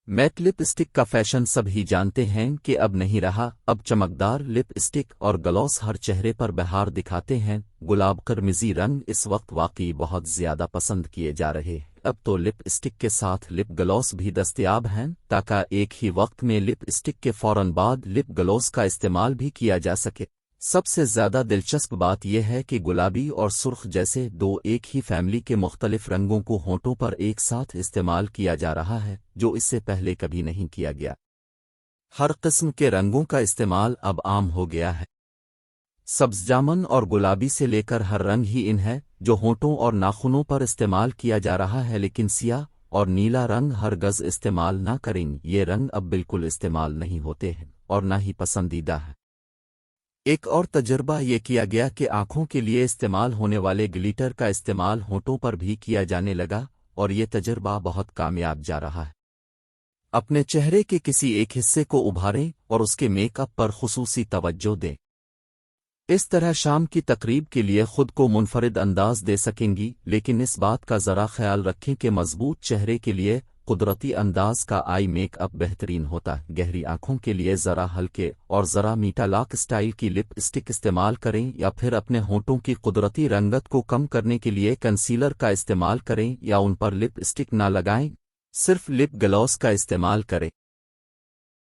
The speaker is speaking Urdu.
میٹ لپ اسٹک کا فیشن سب ہی جانتے ہیں کہ اب نہیں رہا۔ اب چمکدار لپ اسٹک اور گلوس ہر چہرے پر بہار دکھاتے ہیں۔ گلاب قرمزی رنگ اس وقت واقعی بہت زیادہ پسند کیے جا رہے ہیں۔ اب تو لپ اسٹک کے ساتھ لپ گلوس بھی دستیاب ہیں تاکہ ایک ہی وقت میں لپ اسٹک کے فوراً بعد لپ گلوس کا استعمال بھی کیا جا سکے۔ سب سے زیادہ دلچسپ بات یہ ہے کہ گلابی اور سرخ جیسے دو ایک ہی فیملی کے مختلف رنگوں کو ہونٹوں پر ایک ساتھ استعمال کیا جا رہا ہے، جو اس سے پہلے کبھی نہیں کیا گیا۔ ہر قسم کے رنگوں کا استعمال اب عام ہو گیا ہے۔ سبز جامن اور گلابی سے لے کر ہر رنگ ہی ان ہے جو ہونٹوں اور ناخنوں پر استعمال کیا جا رہا ہے، لیکن سیاہ اور نیلا رنگ ہرگز استعمال نہ کریں۔ یہ رنگ اب بالکل استعمال نہیں ہوتے ہیں اور نہ ہی پسندیدہ ہے۔ ایک اور تجربہ یہ کیا گیا کہ آنکھوں کے لیے استعمال ہونے والے گلیٹر کا استعمال ہونٹوں پر بھی کیا جانے لگا، اور یہ تجربہ بہت کامیاب جا رہا ہے۔ اپنے چہرے کے کسی ایک حصے کو ابھاریں اور اس کے میک اپ پر خصوصی توجہ دیں۔ اس طرح شام کی تقریب کے لیے خود کو منفرد انداز دے سکیں گی، لیکن اس بات کا ذرا خیال رکھیں کہ مضبوط چہرے کے لیے قدرتی انداز کا آئی میک اپ بہترین ہوتا ہے۔ گہری آنکھوں کے لیے ذرا ہلکے اور ذرا میٹا لاک سٹائل کی لپ اسٹک استعمال کریں، یا پھر اپنے ہونٹوں کی قدرتی رنگت کو کم کرنے کے لیے کنسیلر کا استعمال کریں، یا ان پر لپ اسٹک نہ لگائیں، صرف لپ گلوس کا استعمال کریں۔